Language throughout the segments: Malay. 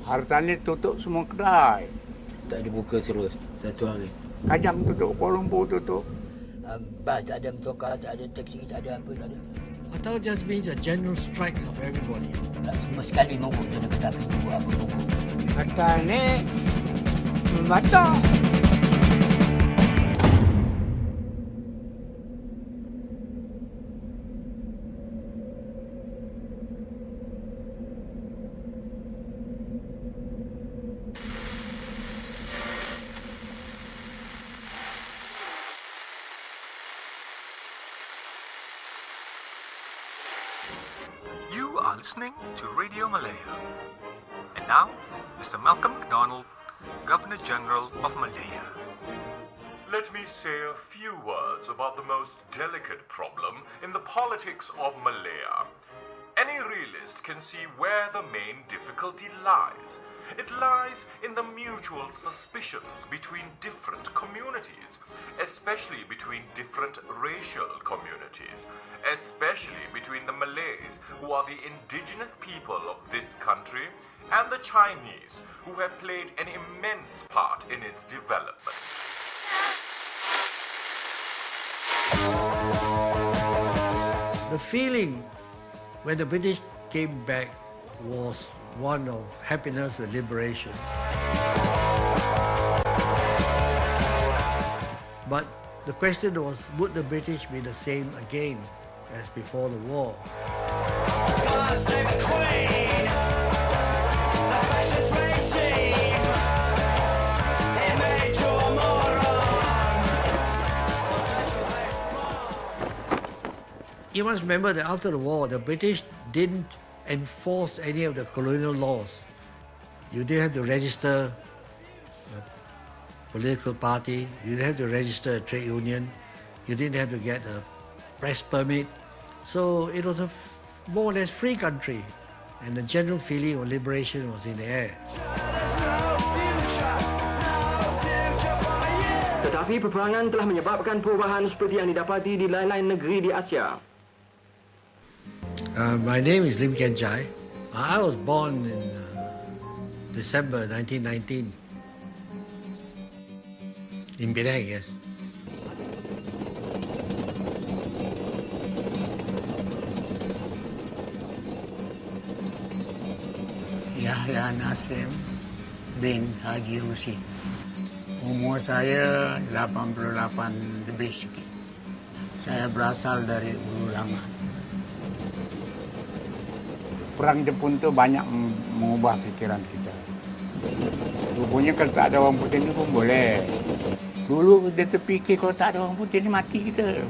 Hartanah tutup semua kedai. Tak dibuka terus satu hari. Kajang tutup, Kuala Lumpur tutup. Bas tak ada, motorkar tak ada, taksi tak ada, apa tak ada. Atau just means a general strike of everybody. Semua sekali mogok je nak kata buat apa mogok. Hartanah membatak. You are listening to Radio Malaya. And now, Mr. Malcolm MacDonald, Governor General of Malaya. Let me say a few words about the most delicate problem in the politics of Malaya. Any realist can see where the main difficulty lies. It lies in the mutual suspicions between different communities, especially between different racial communities, especially between the Malays, who are the indigenous people of this country, and the Chinese, who have played an immense part in its development. The feeling when the British came back was one of happiness and liberation. But the question was, would the British be the same again as before the war? God save the Queen! The fascist regime! It made you a moron! You must remember that after the war, the British didn't enforce any of the colonial laws. You didn't have to register a political party, you didn't have to register a trade union, you didn't have to get a press permit. So it was a more or less free country, and the general feeling of liberation was in the air. Tetapi peperangan telah menyebabkan perubahan seperti yang didapati di lain-lain negeri di Asia. My name is Lim Kian Chai. I was born in December 1919 in Penang, yes. Yahya Nasim bin Haji Husin. Umur saya 88 lebih sikit. Saya berasal dari Ulu Lama. Perang Jepun tu banyak mengubah fikiran kita. Rupanya kalau tak ada orang putih ni pun boleh. Dulu dia terfikir kalau tak ada orang putih ni mati kita.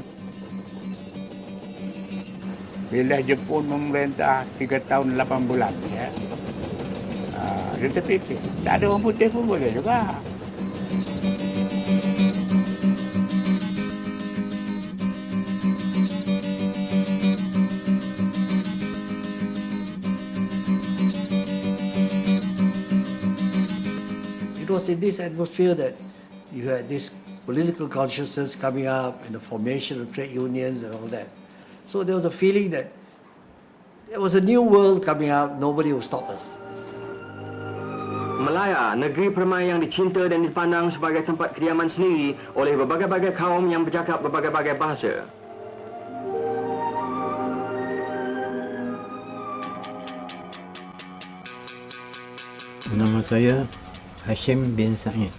Bila Jepun memerintah 3 tahun 8 bulan, ya, dia terfikir tak ada orang putih pun boleh juga. It was in this atmosphere that you had this political consciousness coming up and the formation of trade unions and all that. So there was a feeling that there was a new world coming up, nobody will stop us. Malaya, negeri permai yang dicinta dan dipandang sebagai tempat kediaman sendiri oleh berbagai-bagai kaum yang bercakap berbagai-bagai bahasa. Nama saya Hashim bin Sa'id.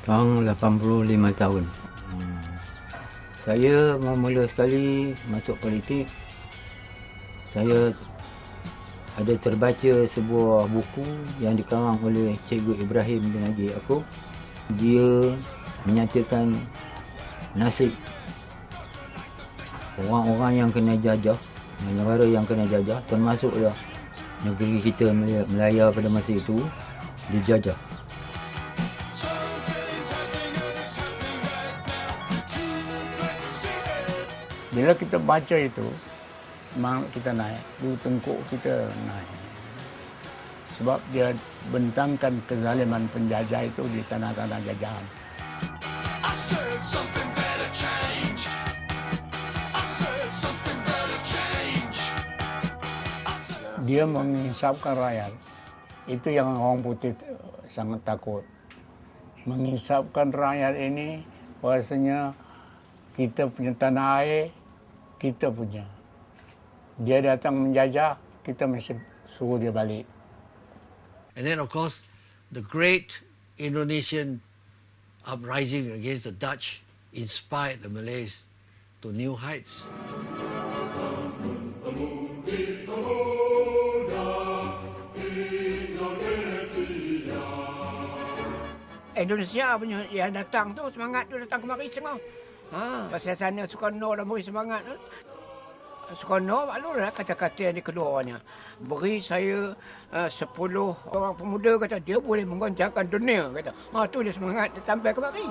Sekarang 85 tahun. Saya mula sekali masuk politik. Saya ada terbaca sebuah buku yang dikarang oleh Cikgu Ibrahim bin Haji Yaakob. Dia menyatakan nasib orang-orang yang kena jajah, negara yang kena jajah, termasuklah negeri kita Melaya pada masa itu dijajah. Bila kita baca itu, semangat kita naik, bulu tengkuk kita naik. Sebab dia bentangkan kezaliman penjajah itu di tanah-tanah jajahan. Dia menghisapkan rakyat Itu yang orang putih sangat takut. Mengisapkan rakyat ini bahasanya kita punya tanah air, kita punya. Dia datang menjajah, kita mesti suruh dia balik. And then, of course, the great Indonesian uprising against the Dutch inspired the Malays to new heights. Indonesia punya yang datang tu semangat tu datang kemari tengok. Pasal sana Sukarno dah beri semangat tu. Sukarno maklulah kata-kata yang keduanya. Beri saya 10 orang pemuda kata dia boleh menggoncangkan dunia kata. Tu dia semangat dia sampai kemari.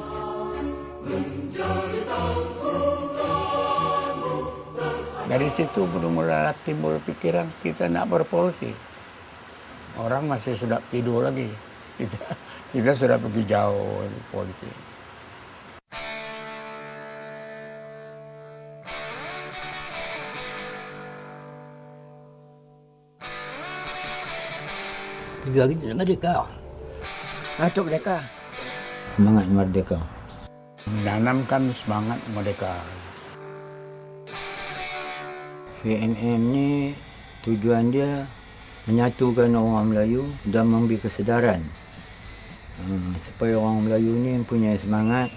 Dari situ mula-mula timbul pikiran kita nak berpolitik. Orang masih sudah tidur lagi. Kita sudah pergi jauh di politik. Tujuan kita merdeka. Untuk merdeka. Semangat merdeka. Menanamkan semangat merdeka. VNM ni tujuan dia menyatukan orang Melayu dan memberi kesedaran supaya orang Melayu ni punya semangat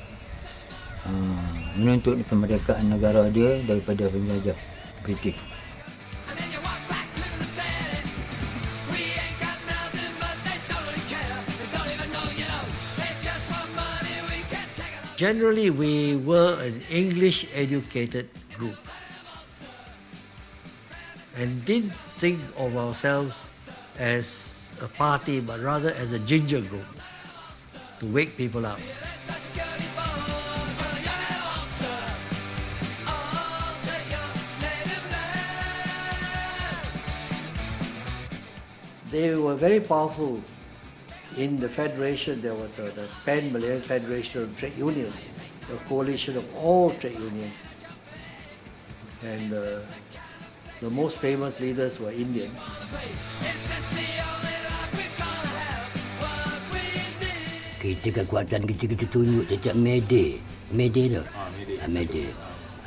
menuntut kemerdekaan negara dia daripada penjajah British. Generally, we were an English-educated group and didn't think of ourselves as a party, but rather as a ginger group to wake people up. They were very powerful. In the federation, there was the Pan-Malayan Federation of Trade Unions, a coalition of all trade unions. And the most famous leaders were Indian. Kekuatan kita tunjuk setiap Mayday tu. Mayday.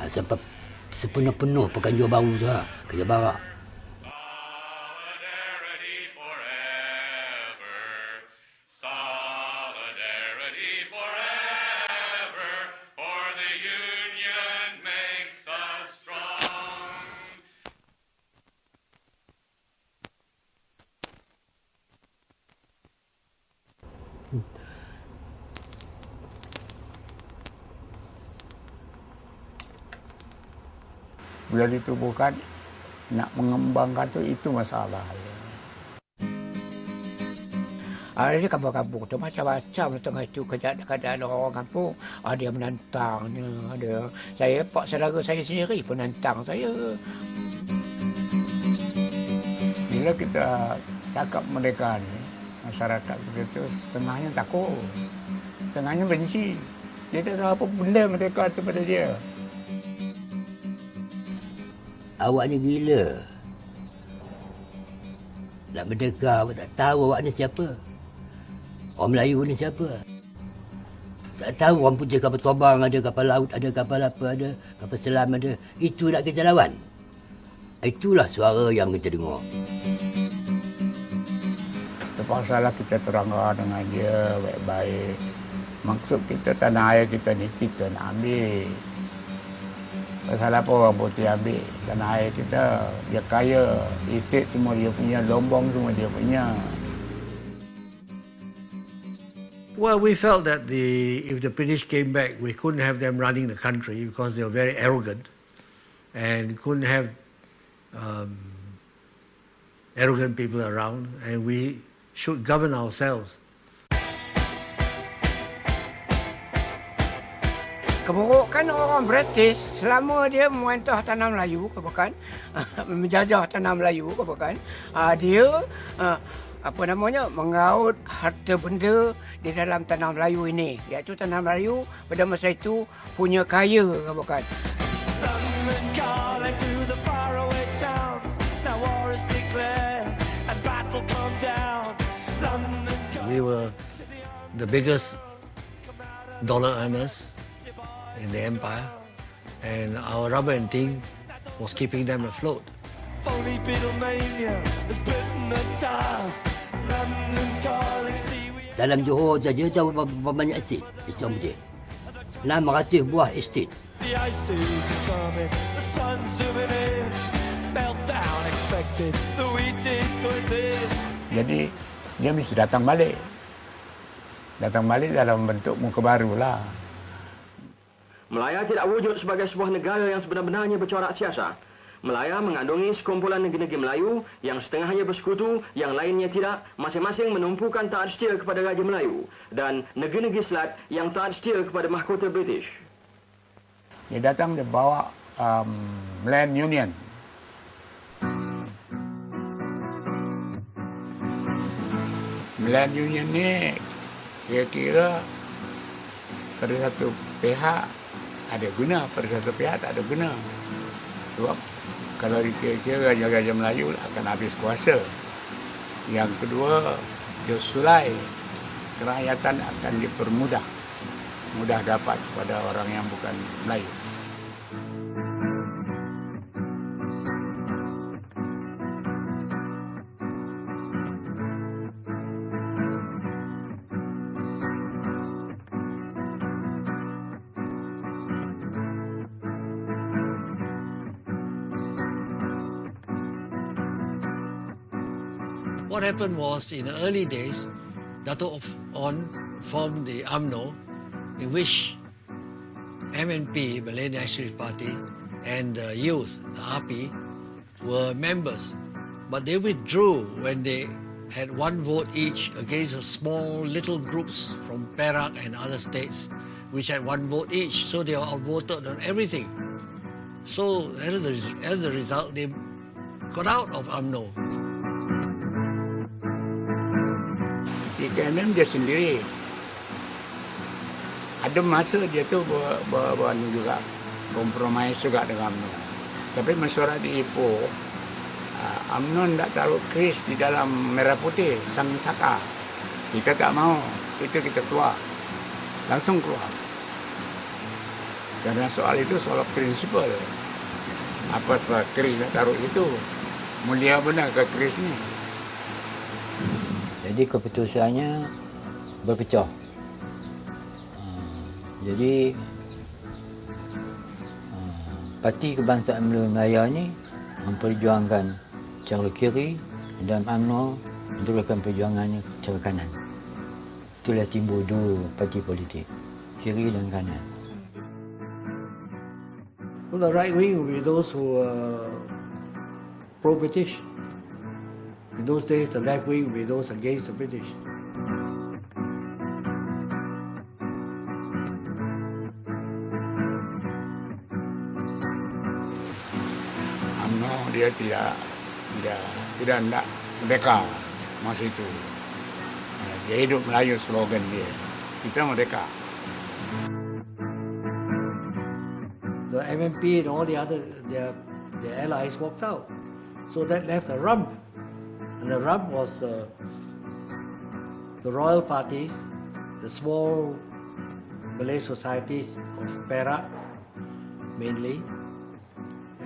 Sampai sepenuh-penuh Pekanjur Baru tu kerja barak. Bila ditubuhkan, nak mengembangkan itu masalah. Ada kampung-kampung tu macam-macam tengah itu keadaan orang kampung. Ada yang menantangnya, ada pak saudara saya sendiri penantang saya. Bila kita cakap merdeka ni, masyarakat kita tu setengahnya takut, setengahnya benci. Dia tak tahu apa benda merdeka tu pada dia. Awak ni gila. Nak merdeka, awak tak tahu awak ni siapa. Orang Melayu ni siapa. Tak tahu orang putih kapal terbang ada, kapal laut ada, kapal apa ada, kapal selam ada. Itu nak kita lawan. Itulah suara yang kita dengar. Terpaksalah kita terangkan dengan dia baik-baik. Maksud kita tanah air kita ni kita nak ambil. Pasal apa orang putih ambil tanah air kita? Dia kaya, estate semua dia punya, lombong semua dia punya. Well, we felt that if the British came back, we couldn't have them running the country because they were very arrogant, and couldn't have arrogant people around, and we should govern ourselves. Keburukan orang British selama dia merentah tanah Melayu, bukan menjajah tanah Melayu, bukan dia mengaut harta benda di dalam tanah Melayu ini, iaitu tanah Melayu pada masa itu punya kaya, bukan. We were the biggest dollar earners in the empire, and our rubber and tin was keeping them afloat. Phony Beatlemania has bitten the dust. London calling, see we Dalam Johor saja tahu berapa banyak estate Islam Masjid. 600 buah estate. the ice age is coming. The sun's zooming in. Meltdown expected. The wheat is going thin. Jadi dia mesti datang balik. Datang balik dalam bentuk muka baru lah. Melaya tidak wujud sebagai sebuah negara yang sebenar-benarnya bercorak siasa. Melaya mengandungi sekumpulan negeri-negeri Melayu yang setengahnya bersekutu, yang lainnya tidak, masing-masing menumpukan taat setia kepada Raja Melayu dan negeri-negeri Selat yang taat setia kepada mahkota British. Dia datang, dia bawa Land Union. Land Union ni kira-kira pada satu pihak ada guna, pada satu pihak tak ada guna. Sebab kalau dikira-kira Raja-Raja Melayu akan habis kuasa. Yang kedua, dia sulai, kerakyatan akan dipermudah. Mudah dapat kepada orang yang bukan Melayu. What happened was, in the early days, Dato' On formed the UMNO, in which MNP, Malay Nationalist Party, and the youth, the RP, were members. But they withdrew when they had one vote each against a small little groups from Perak and other states, which had one vote each. So they were outvoted on everything. So as a result, they got out of UMNO. PKMM dia sendiri ada masa dia tu juga kompromis juga dengan UMNO. Tapi mesyuarat di Ipoh, UMNO tak taruh keris di dalam merah putih sang saka. Kita tak mau, kita keluar, langsung keluar. Karena soal itu soal prinsipal. Apa sebab keris tak taruh itu? Mulia benar ke keris ni? Jadi keputusannya berpecah. Jadi Parti Kebangsaan Melayu ni memperjuangkan cara kiri dan UMNO meneruskan perjuangannya cara kanan. Itulah timbul dua parti politik, kiri dan kanan. Well, the right wing will be those who are pro-British. In those days, the left wing will be those against the British. UMNO dia tidak nak merdeka masa itu. Dia hidup Melayu, slogan dia. Kita merdeka. The MNP and all the other their allies walked out, so that left a rump, and the rump was the royal parties, the small Malay societies of Perak mainly,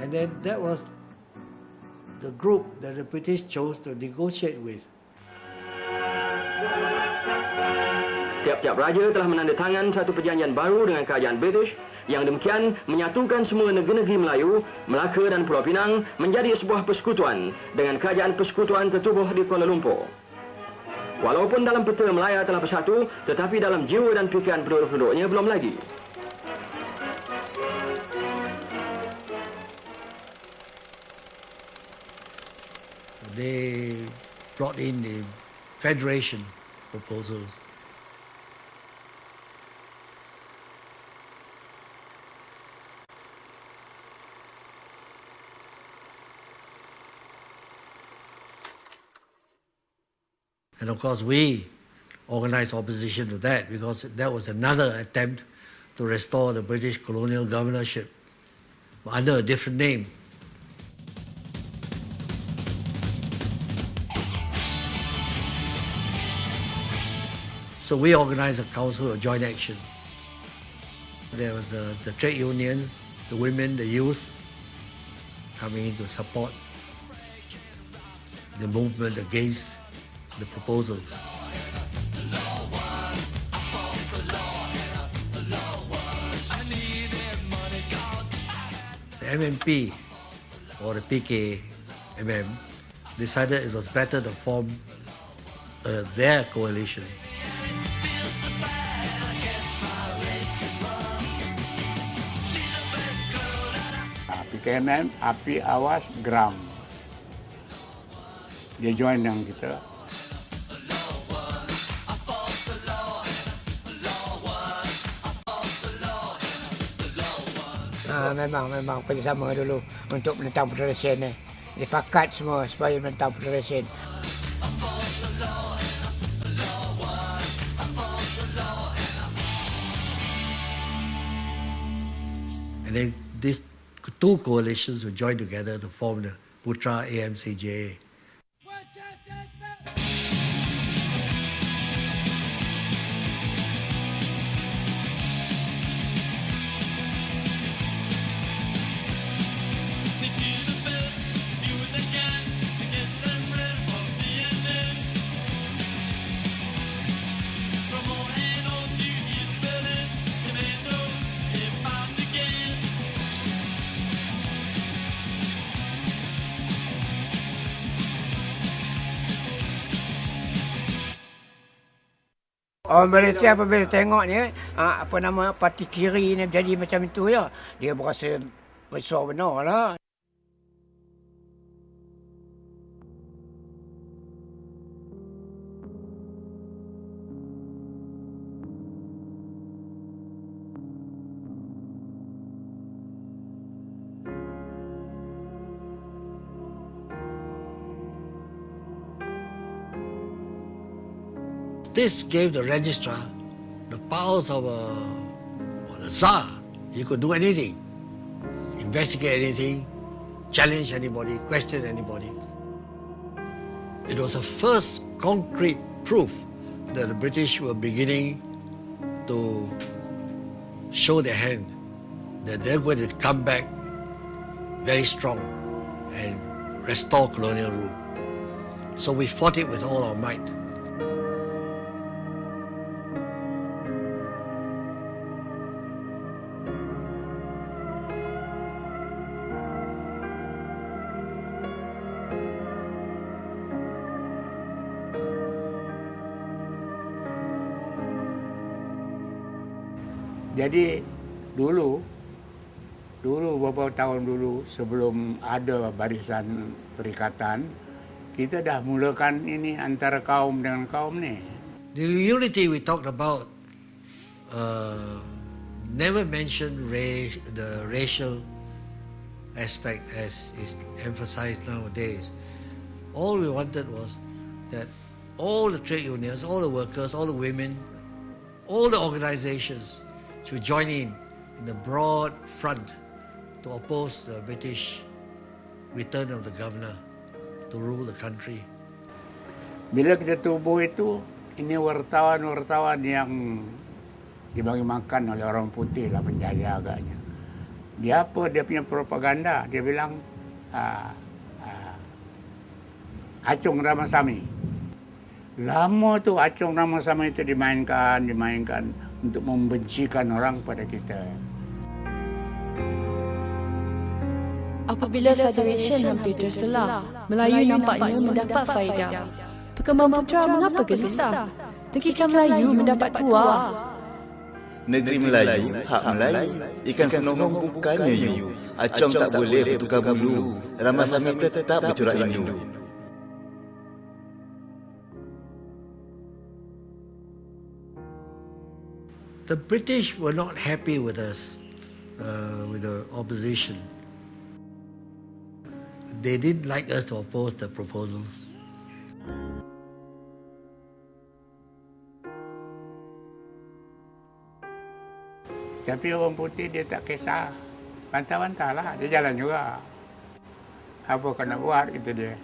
and then that was the group that the British chose to negotiate with. Tiap-tiap raja telah menandatangan satu perjanjian baru dengan kerajaan British yang demikian menyatukan semua negeri-negeri Melayu, Melaka dan Pulau Pinang menjadi sebuah persekutuan dengan kerajaan persekutuan tertubuh di Kuala Lumpur. Walaupun dalam peta Melaya telah bersatu, tetapi dalam jiwa dan fikiran penduduk-penduduknya belum lagi. They brought in the federation proposals. And of course, we organized opposition to that because that was another attempt to restore the British colonial governorship under a different name. So we organized a council of joint action. There was the trade unions, the women, the youth coming in to support the movement against the proposals. The MNP, or the PKMM, decided it was better to form their coalition. PKMM, Api Awas Gram. Dia join dengan kita. Memang kerjasama dulu untuk menentang federasi ni. Dipakat semua supaya menentang federasi. And then these two coalitions were joined together to form the Putra AMCJA. Orang Malaysia apabila tengok ni, parti kiri ni jadi macam itu ya, dia berasa besar benar lah. This gave the registrar the powers of the Tsar. He could do anything, investigate anything, challenge anybody, question anybody. It was the first concrete proof that the British were beginning to show their hand, that they're going to come back very strong and restore colonial rule. So we fought it with all our might. Jadi dulu beberapa tahun dulu sebelum ada barisan perikatan, kita dah mulakan ini antara kaum dengan kaum ni. The unity we talked about never mentioned the racial aspect as is emphasized nowadays. All we wanted was that all the trade unions, all the workers, all the women, all the organizations should join in the broad front to oppose the British return of the governor to rule the country. Bila kita tubuh itu, ini wartawan-wartawan yang dibagi makan oleh orang putih lah, penjajah agaknya. Dia punya propaganda, dia bilang Acung Ramasamy. Lama tu Acung Ramasamy itu dimainkan untuk membencikan orang pada kita. Apabila Federation hampir terselah, Melayu nampaknya mendapat faedah. Perkembangan Putra mengapa gelisah? Dengkikan Melayu mendapat tuah. Negeri Melayu, hak Melayu. Ikan senohong bukannya you. Acong tak boleh bertukar bulu. Ramasamy tetap bercorak Hindu. The British were not happy with us, with the opposition. They didn't like us to oppose the proposals. Tapi orang putih dia tak kisah. Bantah-bantah lah, dia jalan juga. Apa kau nak buat, kata dia.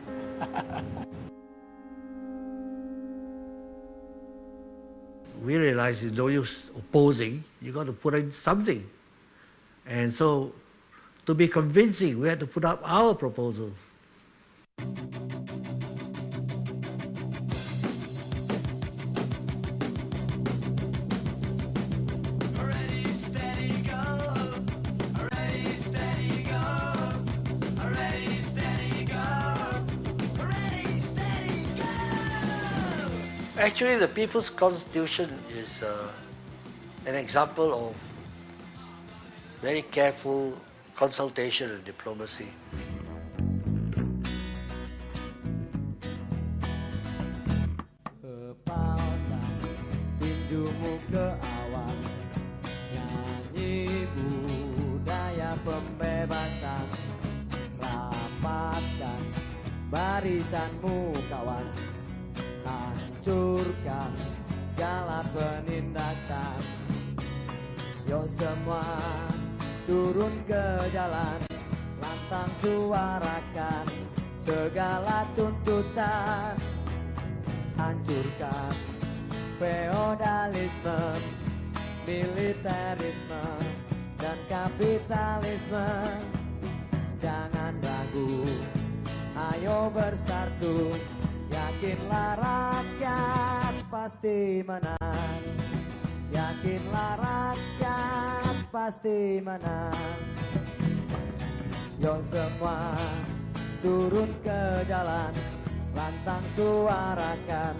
we realized it's no use opposing. You got to put in something. And so, to be convincing, we had to put up our proposals. Actually, the People's Constitution is an example of very careful consultation and diplomacy. Tinjumu ke awan, nyanyi budaya pembebasan, rapatkan barisanmu kawan, hancurkan segala penindasan. Yo semua turun ke jalan, lantang suarakan segala tuntutan, hancurkan feodalisme, militerisme, dan kapitalisme. Jangan ragu, ayo bersatu, yakinlah rakyat pasti menang. Yakinlah rakyat pasti menang. Yo semua turun ke jalan, lantang suarakan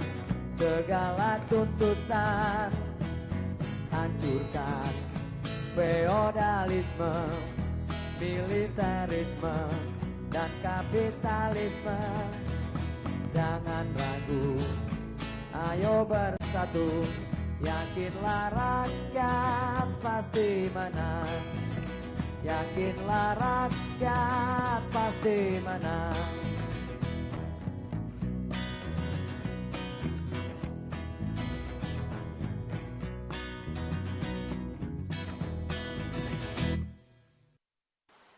segala tuntutan, hancurkan feodalisme, militerisme, dan kapitalisme. Jangan ragu, ayo bersatu, yakinlah rakyat pasti menang. Yakinlah rakyat pasti menang.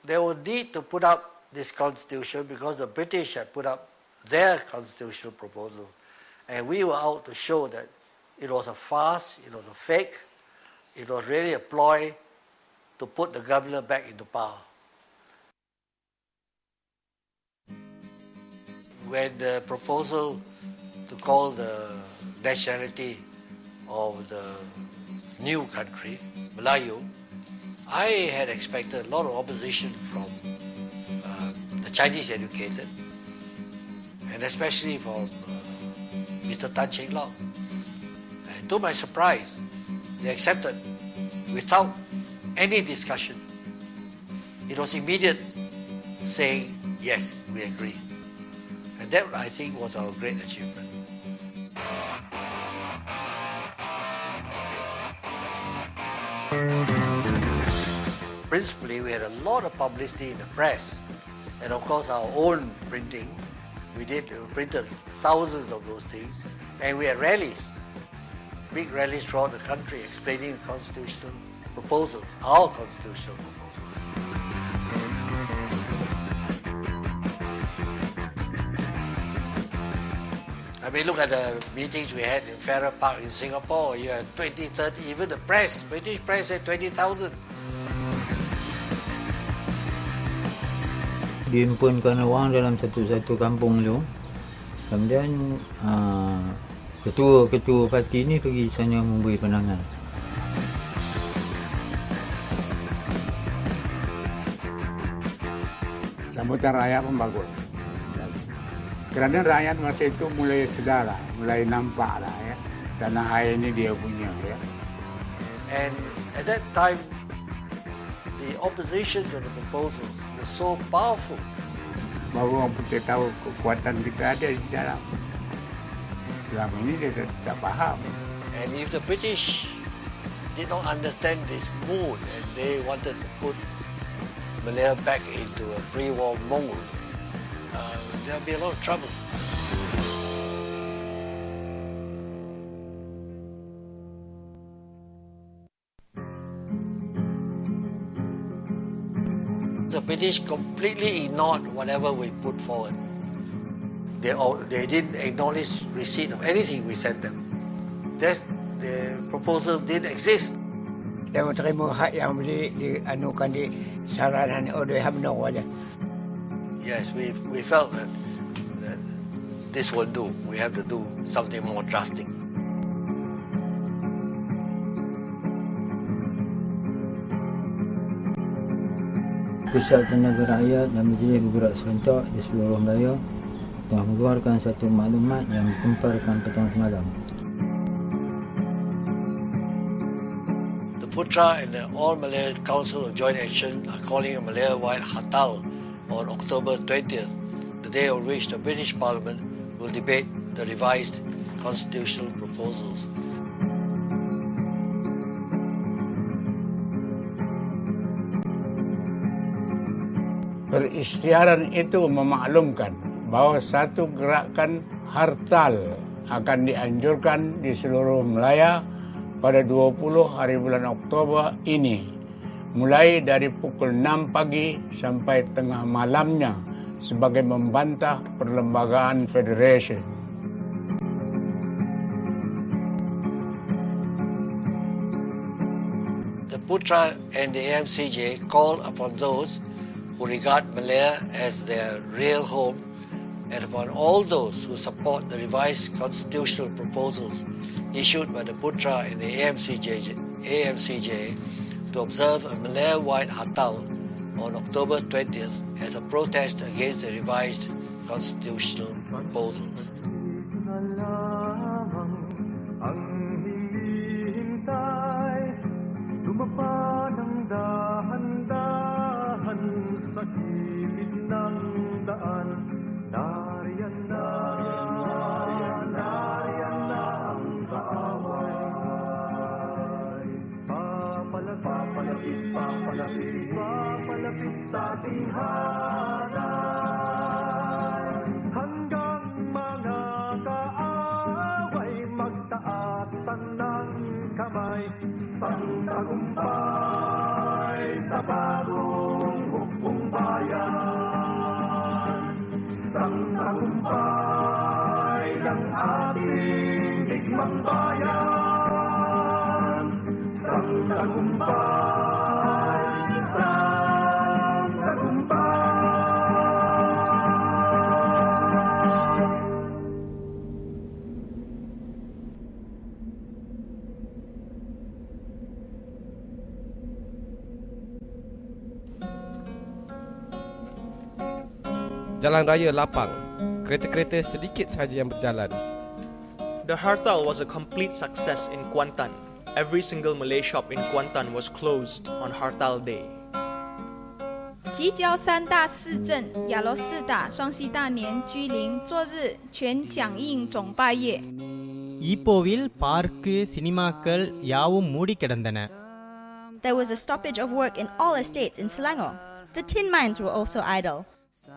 They would need to put up this constitution because the British had put up their constitutional proposals, and we were out to show that it was a farce, it was a fake, it was really a ploy to put the governor back into power. When the proposal to call the nationality of the new country, Melayu, I had expected a lot of opposition from the Chinese educated, and especially from Mr. Tan Cheng Lock. And to my surprise, they accepted without any discussion. It was immediate saying, yes, we agree. And that, I think, was our great achievement. Principally, we had a lot of publicity in the press, and of course our own printing. We printed thousands of those things, and we had rallies, big rallies throughout the country explaining constitutional proposals, our constitutional proposals. I mean, look at the meetings we had in Farrer Park in Singapore. You had 20, 30, even the press, British press said 20,000. Dihimpunkan orang dalam satu kampung tu. Kemudian ketua parti ni pergi sana memberi pandangan. Sambutan rakyat pun bagus. Kerana rakyat masa itu mulai sedar lah, mulai nampak lah ya. Tanah air ini dia punya ya. And at that time, the opposition to the proposals was so powerful. Baru orang putih tahu kekuatan kita ada di dalam. Selama ini dia tak faham. And if the British did not understand this mood and they wanted to put Malaya back into a pre-war mold, there'll be a lot of trouble. The British completely ignored whatever we put forward. They didn't acknowledge receipt of anything we sent them. the proposal didn't exist. Dia terima hak yang dianukan di saranan oleh UMNO aja. Yes, we felt that this will do. We have to do something more drastic. Pusat Tenaga Rakyat dan Majlis Bergerak Serentak di seluruh Melayu telah mengeluarkan satu maklumat yang ditemparkan petang semalam. The Putra and the All Malay Council of Joint Action are calling a Malaya-wide Hartal on October 20th, the day on which the British Parliament will debate the revised constitutional proposals. Peristiaran itu memaklumkan bahawa satu gerakan hartal akan dianjurkan di seluruh Melaya pada 20 hari bulan Oktober ini, mulai dari pukul 6 pagi sampai tengah malamnya sebagai membantah perlembagaan federation. The Putra and the AMCJ call upon those who regard Malaya as their real home and upon all those who support the revised constitutional proposals issued by the Putra and the AMCJ to observe a Malaya-wide Hartal on October 20th as a protest against the revised constitutional proposals. Ang hindi hintay, dumapa ng dahan-dahan sa gilid ng daan. Nariyan na ang kaaway. Papalapit sa ating hanay. Hanggang mga kaaway magtaasan ng kamay. Sang tagumpay sa bagong hukbong bayan. Sang tagumpay ng ating digmang bayan. Sang tagumpay, sang tagumpay. Jalan raya lapang, kereta-kereta sedikit sahaja yang berjalan. The Hartal was a complete success in Kuantan. Every single Malay shop in Kuantan was closed on Hartal Day. 集交三大市镇亚罗士打双溪大年居临昨日全响应总拜夜 ஈப்போவில் பார்க்கு சினிமாக்கள் யாவும் மூடி கிடந்தன. There was a stoppage of work in all estates in Selangor. The tin mines were also idle.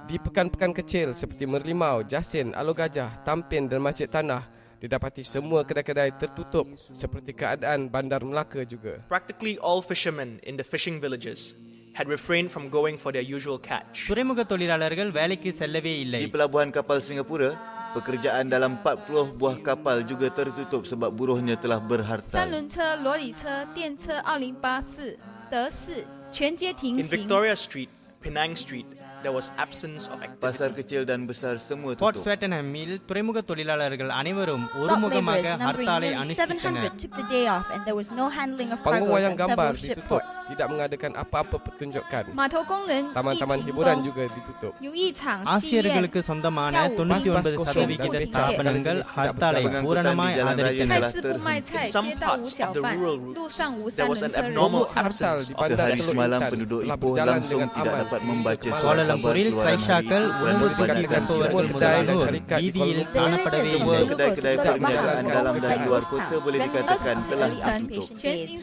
Di pekan-pekan kecil seperti Merlimau, Jasin, Alor Gajah, Tampin dan Masjid Tanah, didapati semua kedai-kedai tertutup seperti keadaan Bandar Melaka juga. Practically all fishermen in the fishing villages had refrained from going for their usual catch. துறைமுக தொழிலாளர்கள் வேலைக்கு செல்லவே இல்லை. Di pelabuhan kapal Singapura, pekerjaan dalam 40 buah kapal juga tertutup sebab buruhnya telah berhartal. 三轮车、罗里车、电车、奥林巴士、德士全街停 In 行。 Victoria Street, Penang Street, there was absence of activity. Pasar kecil dan besar semua Port tutup. Swettenhamiல் துறைமுக தொழிலாளர்கள் அனைவரும் Dock ஒருமுகமாக labourers numbering ஹர்த்தாலை nearly அனுஷ்டித்தனர். 700 took the day off and there was no handling of Panggung cargoes wayang on several gambar ship ditutup, ports. tidak mengadakan apa-apa pertunjukan. 码头工人 Taman-taman 一停 hiburan 工 juga ditutup. 有一场戏院 ஆசியர்களுக்கு சொந்தமான 99% சதவிகித ஸ்தாபனங்கள் ஹர்த்தாலை பூரணமாய் ஆதரித்தன. 菜市不卖菜， In some 街道无 parts 小 of the 贩 rural， 路上无 there 三 was 轮 an 车人。 abnormal Hartal absence di of Bandar Sehari Teluk semalam Intan. penduduk telah Ipoh berjalan langsung dengan tidak aman. dapat membaca Kuala surat kabar Lumpuril keluaran hari Kaisakal itu kerana உணவு kebanyakan பரிசுத்தவர்கள் surat முதலானோர் syarikat di வீதியில் Kuala காணப்படவே Semua இல்லை. kedai-kedai perniagaan dalam dan luar kota boleh dikatakan telah ditutup.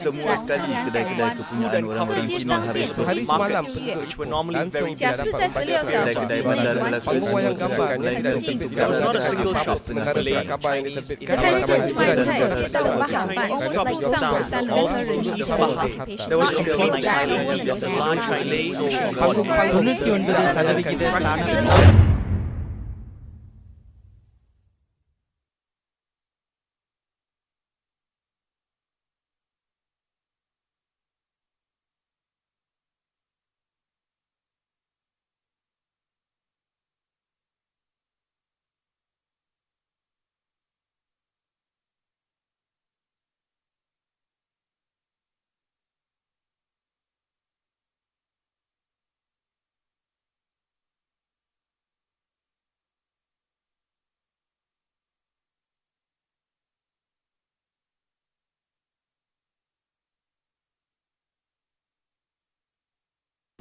Semua sekali kedai-kedai kepunyaan orang-orang Cina harus Hari bertutup. semalam penduduk which were normally langsung very tidak busy. dapat membaca surat Kedai-kedai khabar. bandar Melaka Panggung semua wayang gambar tutup, yang tidak melainkan terbitkan There was not a berdasarkan single apa shop setengah Malay, besar. kabar yang Chinese, diterbitkan. 菜市卖菜，街道无小贩，路上无三轮车人。 There was complete silence of the large Malay fishing boat. 99% சதவிகித ஸ்தாபனங்கள்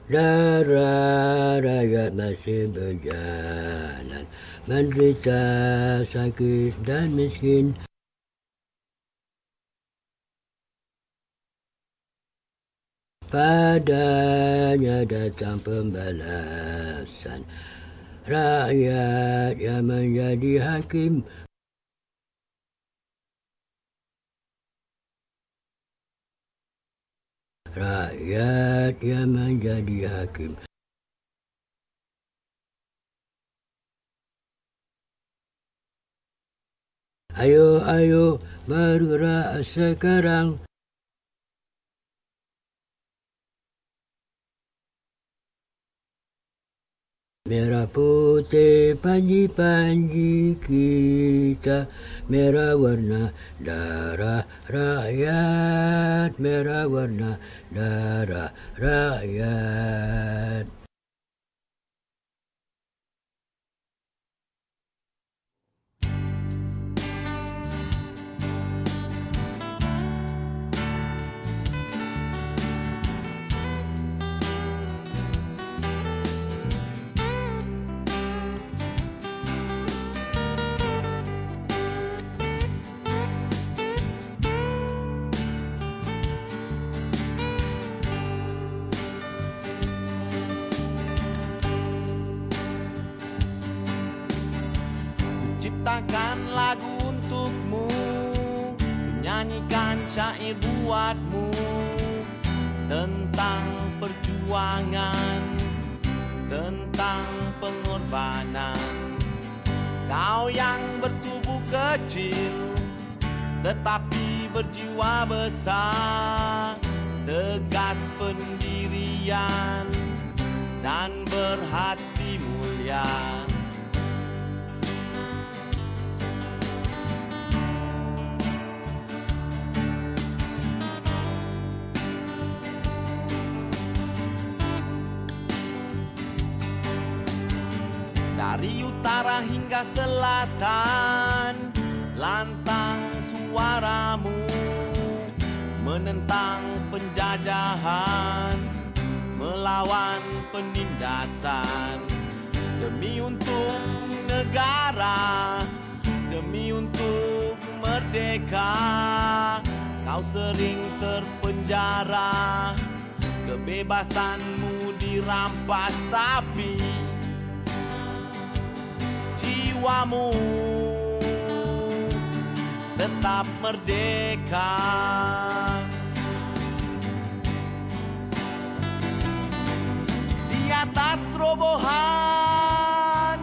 darah rakyat masih berjalan, menderita, sakit dan miskin. Padanya datang pembalasan, rakyat yang menjadi hakim. Rakyat yang menjadi hakim. Ayo, ayo, bergerak sekarang. Merah putih panji-panji kita, merah warna darah rakyat, merah warna darah rakyat. Ciptakan lagu untukmu, menyanyikan syair buatmu tentang perjuangan, tentang pengorbanan. Kau yang bertubuh kecil tetapi berjiwa besar, tegas pendirian dan berhati mulia. Dari utara hingga selatan, lantang suaramu menentang penjajahan, melawan penindasan. Demi untuk negara, demi untuk merdeka, kau sering terpenjara. Kebebasanmu dirampas tapi jiwamu tetap merdeka. Di atas robohan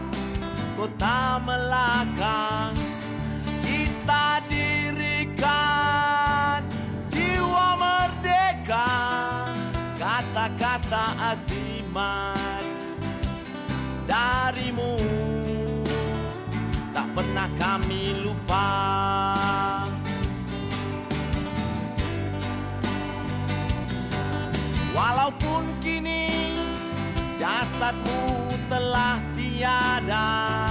kota Melaka, kita dirikan jiwa merdeka. Kata-kata azimat darimu tak pernah kami lupa. Walaupun kini jasadmu telah tiada,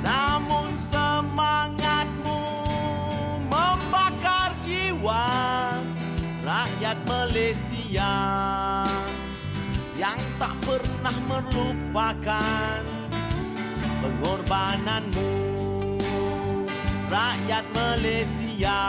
namun semangatmu membakar jiwa rakyat Malaysia yang tak pernah melupakan pengorbananmu, rakyat Malaysia.